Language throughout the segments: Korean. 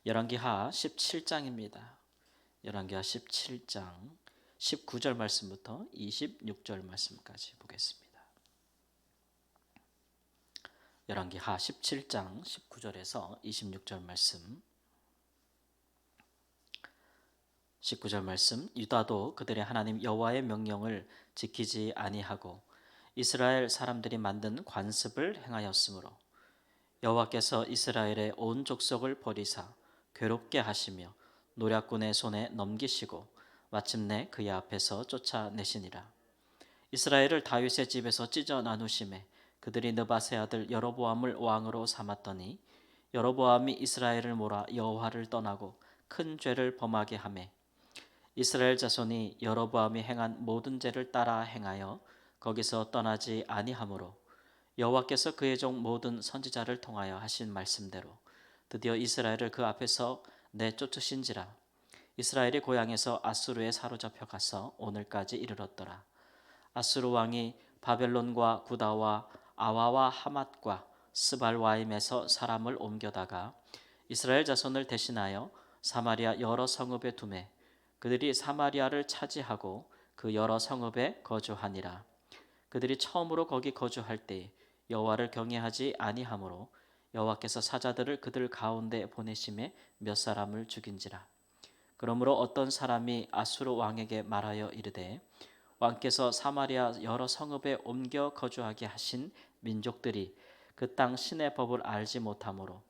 열왕기하 17장입니다. 열왕기하 17장 19절 말씀부터 26절 말씀까지 보겠습니다. 열왕기하 17장 19절에서 26절 말씀. 19절 말씀. 유다도 그들의 하나님 여호와의 명령을 지키지 아니하고 이스라엘 사람들이 만든 관습을 행하였으므로 여호와께서 이스라엘의 온 족속을 버리사 괴롭게 하시며 노략군의 손에 넘기시고 마침내 그의 앞에서 쫓아내시니라. 이스라엘을 다윗의 집에서 찢어 나누심에 그들이 느밧의 아들 여로보암을 왕으로 삼았더니 여로보암이 이스라엘을 몰아 여호와를 떠나고 큰 죄를 범하게 하매 이스라엘 자손이 여로보암이 행한 모든 죄를 따라 행하여 거기서 떠나지 아니하므로 여호와께서 그의 종 모든 선지자를 통하여 하신 말씀대로 드디어 이스라엘을 그 앞에서 내쫓으신지라. 이스라엘이 고향에서 아수르에 사로잡혀 가서 오늘까지 이르렀더라. 아수르 왕이 바벨론과 구다와 아와와 하맛과 스발와임에서 사람을 옮겨다가 이스라엘 자손을 대신하여 사마리아 여러 성읍에 두매 그들이 사마리아를 차지하고 그 여러 성읍에 거주하니라. 그들이 처음으로 거기 거주할 때 여호와를 경외하지 아니하므로 여호와께서 사자들을 그들 가운데 보내심에 몇 사람을 죽인지라. 그러므로 어떤 사람이 아수르 왕에게 말하여 이르되 왕께서 사마리아 여러 성읍에 옮겨 거주하게 하신 민족들이 그 땅 신의 법을 알지 못하므로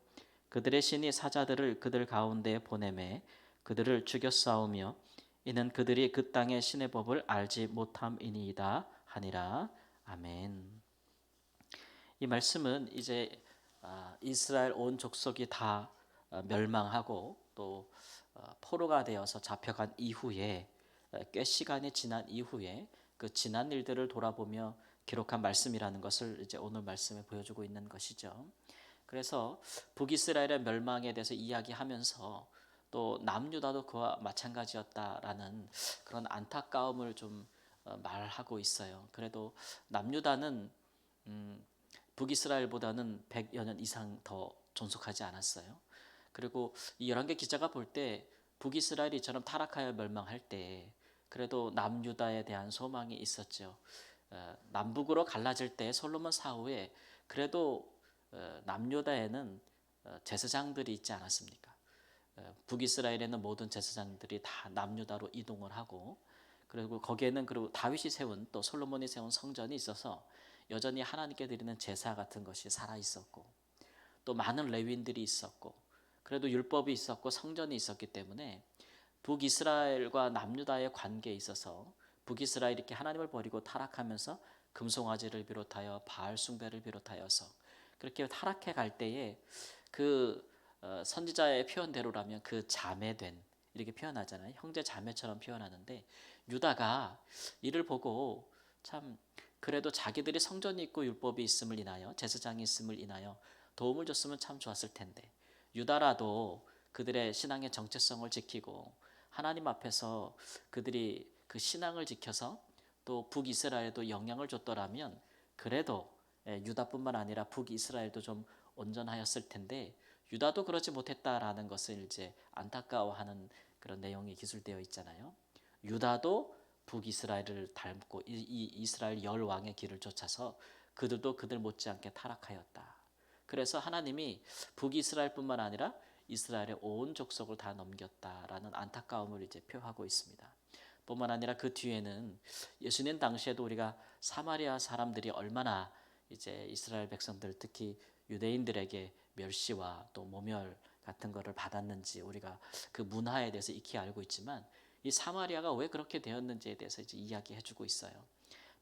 그들의 신이 사자들을 그들 가운데 보내매 그들을 죽여 싸우며 이는 그들이 그 땅의 신의 법을 알지 못함이니이다 하니라. 아멘. 이 말씀은 이제 이스라엘 온 족속이 다 멸망하고 또 포로가 되어서 잡혀간 이후에 꽤 시간이 지난 이후에 그 지난 일들을 돌아보며 기록한 말씀이라는 것을 이제 오늘 말씀에 보여주고 있는 것이죠. 그래서 북이스라엘의 멸망에 대해서 이야기하면서 또 남유다도 그와 마찬가지였다라는 그런 안타까움을 좀 말하고 있어요. 그래도 남유다는 북이스라엘보다는 100여 년 이상 더 존속하지 않았어요. 그리고 이 열왕기 기자가 볼 때 북이스라엘이 이처럼 타락하여 멸망할 때 그래도 남유다에 대한 소망이 있었죠. 남북으로 갈라질 때 솔로몬 사후에 그래도 남유다에는 제사장들이 있지 않았습니까? 북이스라엘에는 모든 제사장들이 다 남유다로 이동을 하고 그리고 거기에는 그리고 다윗이 세운 또 솔로몬이 세운 성전이 있어서 여전히 하나님께 드리는 제사 같은 것이 살아 있었고 또 많은 레위인들이 있었고 그래도 율법이 있었고 성전이 있었기 때문에 북이스라엘과 남유다의 관계에 있어서 북이스라엘이 이렇게 하나님을 버리고 타락하면서 금송아지를 비롯하여 바알 숭배를 비롯하여서 그렇게 타락해 갈 때에 그 선지자의 표현대로라면 그 자매된 이렇게 표현하잖아요. 형제 자매처럼 표현하는데 유다가 이를 보고 참 그래도 자기들이 성전이 있고 율법이 있음을 인하여 제사장이 있음을 인하여 도움을 줬으면 참 좋았을 텐데 유다라도 그들의 신앙의 정체성을 지키고 하나님 앞에서 그들이 그 신앙을 지켜서 또 북이스라엘에도 영향을 줬더라면 그래도 유다뿐만 아니라 북이스라엘도 좀 온전하였을 텐데 유다도 그러지 못했다라는 것을 이제 안타까워하는 그런 내용이 기술되어 있잖아요. 유다도 북이스라엘을 닮고 이 이스라엘 열 왕의 길을 쫓아서 그들도 그들 못지않게 타락하였다. 그래서 하나님이 북이스라엘뿐만 아니라 이스라엘의 온 족속을 다 넘겼다라는 안타까움을 이제 표하고 있습니다. 뿐만 아니라 그 뒤에는 예수님 당시에도 우리가 사마리아 사람들이 얼마나 이제 이스라엘 백성들 특히 유대인들에게 멸시와 또 모멸 같은 것을 받았는지 우리가 그 문화에 대해서 익히 알고 있지만 이 사마리아가 왜 그렇게 되었는지에 대해서 이제 이야기해주고 있어요.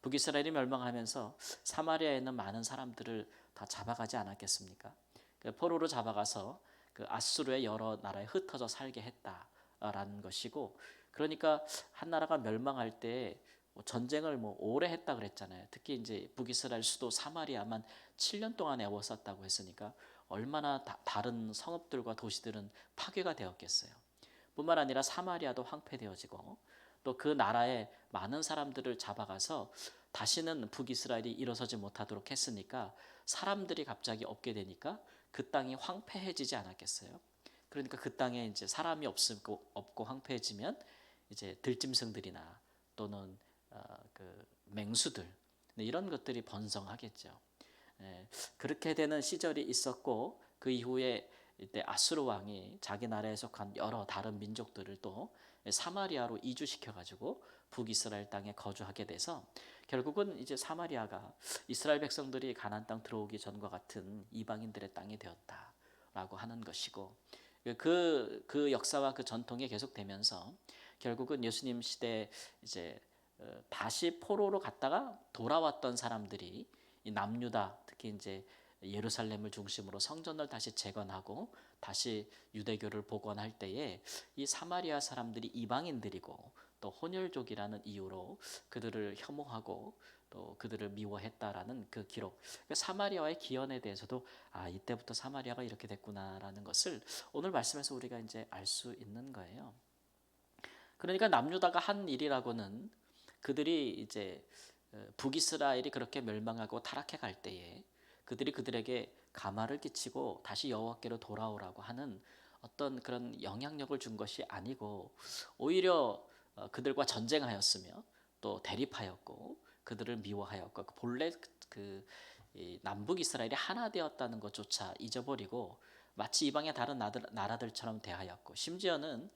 북이스라엘이 멸망하면서 사마리아에 있는 많은 사람들을 다 잡아가지 않았겠습니까? 포로로 잡아가서 그 아수르의 여러 나라에 흩어져 살게 했다라는 것이고, 그러니까 한 나라가 멸망할 때 전쟁을 오래 했다 그랬잖아요. 특히 이제 북이스라엘 수도 사마리아만 7년 동안 애워쌌다고 했으니까 얼마나 다른 성읍들과 도시들은 파괴가 되었겠어요. 뿐만 아니라 사마리아도 황폐되어지고 또 그 나라에 많은 사람들을 잡아가서 다시는 북이스라엘이 일어서지 못하도록 했으니까 사람들이 갑자기 없게 되니까 그 땅이 황폐해지지 않았겠어요. 그러니까 그 땅에 이제 사람이 없고 황폐해지면 이제 들짐승들이나 또는 그 맹수들, 네, 이런 것들이 번성하겠죠. 예, 그렇게 되는 시절이 있었고 그 이후에 이때 아수르 왕이 자기 나라에 속한 여러 다른 민족들을 또 사마리아로 이주시켜 가지고 북이스라엘 땅에 거주하게 돼서 결국은 이제 사마리아가 이스라엘 백성들이 가나안 땅 들어오기 전과 같은 이방인들의 땅이 되었다라고 하는 것이고, 그 역사와 그 전통이 계속되면서 결국은 예수님 시대 이제 다시 포로로 갔다가 돌아왔던 사람들이 이 남유다, 특히 이제 예루살렘을 중심으로 성전을 다시 재건하고 다시 유대교를 복원할 때에 이 사마리아 사람들이 이방인들이고 또 혼혈족이라는 이유로 그들을 혐오하고 또 그들을 미워했다라는 그 기록. 사마리아와의 기원에 대해서도 이때부터 사마리아가 이렇게 됐구나라는 것을 오늘 말씀에서 우리가 이제 알 수 있는 거예요. 그러니까 남유다가 한 일이라고는 그들이 이제 북이스라엘이 그렇게 멸망하고 타락해 갈 때에 그들이 그들에게 가마를 끼치고 다시 여호와께로 돌아오라고 하는 어떤 그런 영향력을 준 것이 아니고 오히려 그들과 전쟁하였으며 또 대립하였고 그들을 미워하였고 본래 남북 이스라엘이 하나 되었다는 것조차 잊어버리고 마치 이방의 다른 나라들처럼 대하였고, 심지어는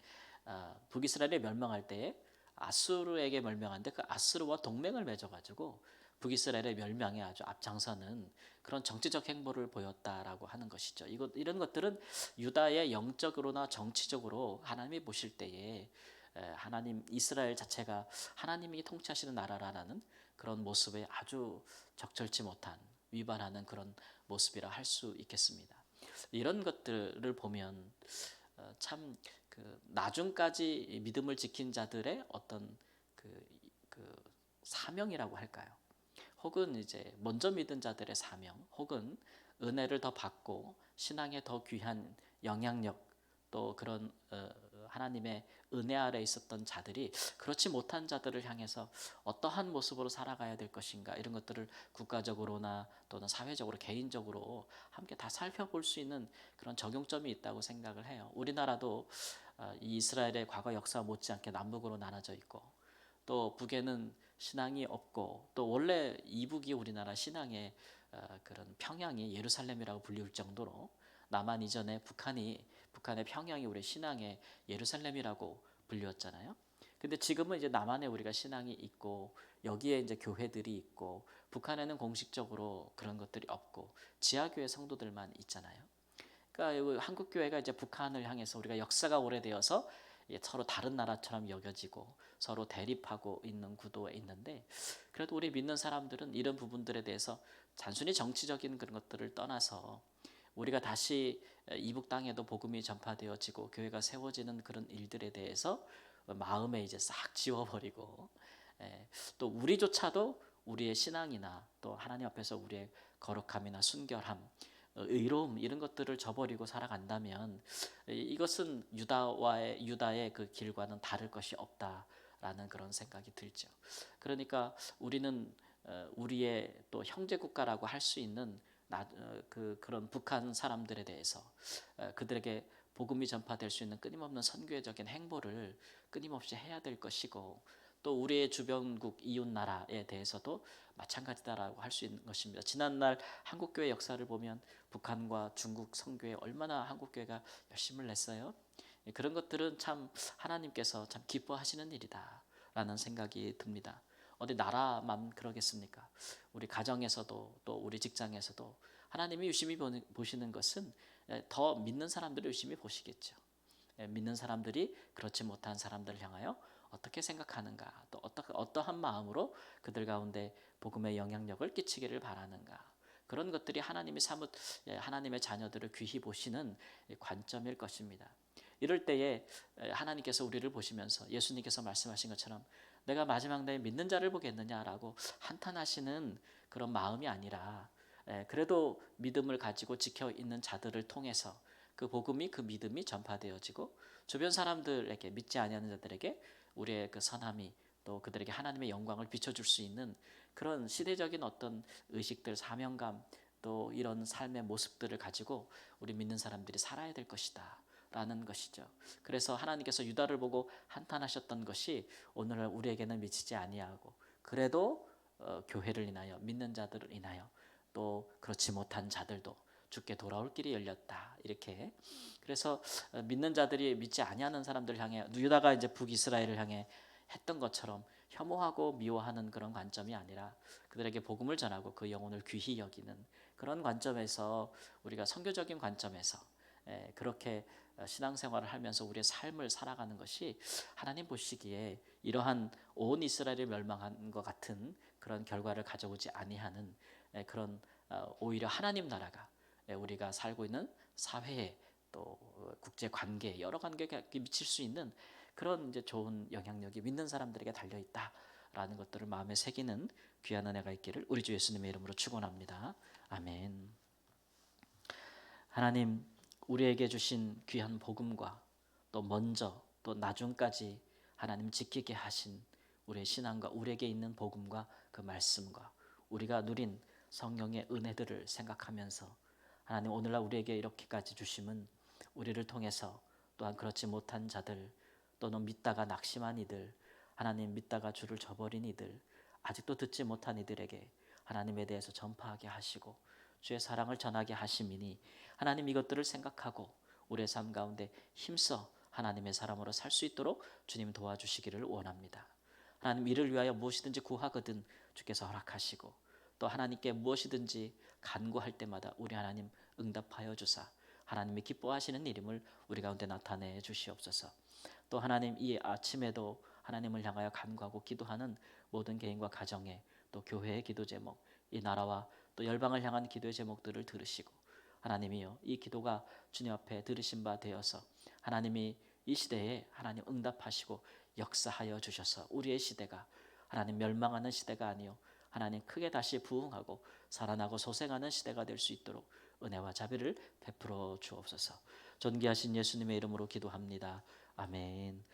북이스라엘이 멸망할 때에 아수르에게 멸망한데 그 아수르와 동맹을 맺어가지고 북이스라엘의 멸망에 아주 앞장서는 그런 정치적 행보를 보였다라고 하는 것이죠. 이런 것들은 유다의 영적으로나 정치적으로 하나님이 보실 때에 하나님 이스라엘 자체가 하나님이 통치하시는 나라라는 그런 모습에 아주 적절치 못한 위반하는 그런 모습이라 할 수 있겠습니다. 이런 것들을 보면 참 그 나중까지 믿음을 지킨 자들의 어떤 그 사명이라고 할까요? 혹은 이제 먼저 믿은 자들의 사명, 혹은 은혜를 더 받고 신앙에 더 귀한 영향력, 또 그런 하나님의 은혜 아래 있었던 자들이 그렇지 못한 자들을 향해서 어떠한 모습으로 살아가야 될 것인가, 이런 것들을 국가적으로나 또는 사회적으로 개인적으로 함께 다 살펴볼 수 있는 그런 적용점이 있다고 생각을 해요. 우리나라도 이 이스라엘의 과거 역사와 못지않게 남북으로 나눠져 있고 또 북에는 신앙이 없고 또 원래 이북이 우리나라 신앙의 그런 평양이 예루살렘이라고 불릴 정도로 남한 이전에 북한의 평양이 우리 신앙의 예루살렘이라고 불렸잖아요. 근데 지금은 이제 남한에 우리가 신앙이 있고 여기에 이제 교회들이 있고 북한에는 공식적으로 그런 것들이 없고 지하교회 성도들만 있잖아요. 그러니까 한국 교회가 이제 북한을 향해서 우리가 역사가 오래되어서 서로 다른 나라처럼 여겨지고 서로 대립하고 있는 구도에 있는데, 그래도 우리 믿는 사람들은 이런 부분들에 대해서 단순히 정치적인 그런 것들을 떠나서 우리가 다시 이북 땅에도 복음이 전파되어지고 교회가 세워지는 그런 일들에 대해서 마음에 이제 싹 지워버리고, 또 우리조차도 우리의 신앙이나 또 하나님 앞에서 우리의 거룩함이나 순결함, 의로움, 이런 것들을 저버리고 살아간다면 이것은 유다의 그 길과는 다를 것이 없다라는 그런 생각이 들죠. 그러니까 우리는 우리의 또 형제 국가라고 할 수 있는 그런 북한 사람들에 대해서 그들에게 복음이 전파될 수 있는 끊임없는 선교적인 행보를 끊임없이 해야 될 것이고, 또 우리의 주변국 이웃 나라에 대해서도 마찬가지다라고 할 수 있는 것입니다. 지난날 한국교회 역사를 보면 북한과 중국 선교에 얼마나 한국교회가 열심을 냈어요. 그런 것들은 참 하나님께서 참 기뻐하시는 일이다라는 생각이 듭니다. 어디 나라만 그러겠습니까? 우리 가정에서도 또 우리 직장에서도 하나님이 유심히 보시는 것은 더 믿는 사람들을 유심히 보시겠죠. 믿는 사람들이 그렇지 못한 사람들을 향하여 어떻게 생각하는가, 또 어떠한 마음으로 그들 가운데 복음의 영향력을 끼치기를 바라는가, 그런 것들이 하나님의 자녀들을 귀히 보시는 관점일 것입니다. 이럴 때에 하나님께서 우리를 보시면서 예수님께서 말씀하신 것처럼 내가 마지막 날에 믿는 자를 보겠느냐라고 한탄하시는 그런 마음이 아니라, 그래도 믿음을 가지고 지켜 있는 자들을 통해서 그 복음이, 그 믿음이 전파되어지고 주변 사람들에게, 믿지 아니하는 자들에게 우리의 그 선함이 또 그들에게 하나님의 영광을 비춰줄 수 있는 그런 시대적인 어떤 의식들, 사명감, 또 이런 삶의 모습들을 가지고 우리 믿는 사람들이 살아야 될 것이다 라는 것이죠. 그래서 하나님께서 유다를 보고 한탄하셨던 것이 오늘날 우리에게는 미치지 아니하고 그래도 교회를 인하여 믿는 자들을 인하여 또 그렇지 못한 자들도 주께 돌아올 길이 열렸다. 이렇게 그래서 믿는 자들이 믿지 아니하는 사람들 향해 유다가 이제 북이스라엘을 향해 했던 것처럼 혐오하고 미워하는 그런 관점이 아니라 그들에게 복음을 전하고 그 영혼을 귀히 여기는 그런 관점에서 우리가 선교적인 관점에서 그렇게 신앙생활을 하면서 우리의 삶을 살아가는 것이 하나님 보시기에 이러한 온 이스라엘이 멸망한 것 같은 그런 결과를 가져오지 아니하는 그런 오히려 하나님 나라가 우리가 살고 있는 사회에 또 국제 관계 여러 관계에 미칠 수 있는 그런 이제 좋은 영향력이 믿는 사람들에게 달려 있다라는 것들을 마음에 새기는 귀한 은혜가 있기를 우리 주 예수님의 이름으로 축원합니다. 아멘. 하나님 우리에게 주신 귀한 복음과 또 먼저 또 나중까지 하나님 지키게 하신 우리의 신앙과 우리에게 있는 복음과 그 말씀과 우리가 누린 성령의 은혜들을 생각하면서 하나님 오늘날 우리에게 이렇게까지 주심은 우리를 통해서 또한 그렇지 못한 자들 또는 믿다가 낙심한 이들 하나님 믿다가 주를 저버린 이들 아직도 듣지 못한 이들에게 하나님에 대해서 전파하게 하시고 주의 사랑을 전하게 하심이니 하나님 이것들을 생각하고 우리의 삶 가운데 힘써 하나님의 사람으로 살 수 있도록 주님 도와주시기를 원합니다. 하나님 이를 위하여 무엇이든지 구하거든 주께서 허락하시고 또 하나님께 무엇이든지 간구할 때마다 우리 하나님 응답하여 주사 하나님이 기뻐하시는 일임을 우리 가운데 나타내 주시옵소서. 또 하나님 이 아침에도 하나님을 향하여 간구하고 기도하는 모든 개인과 가정에 또 교회의 기도 제목 이 나라와 또 열방을 향한 기도의 제목들을 들으시고 하나님이여 이 기도가 주님 앞에 들으신 바 되어서 하나님이 이 시대에 하나님 응답하시고 역사하여 주셔서 우리의 시대가 하나님 멸망하는 시대가 아니요 하나님 크게 다시 부흥하고 살아나고 소생하는 시대가 될 수 있도록 은혜와 자비를 베풀어 주옵소서. 존귀하신 예수님의 이름으로 기도합니다. 아멘.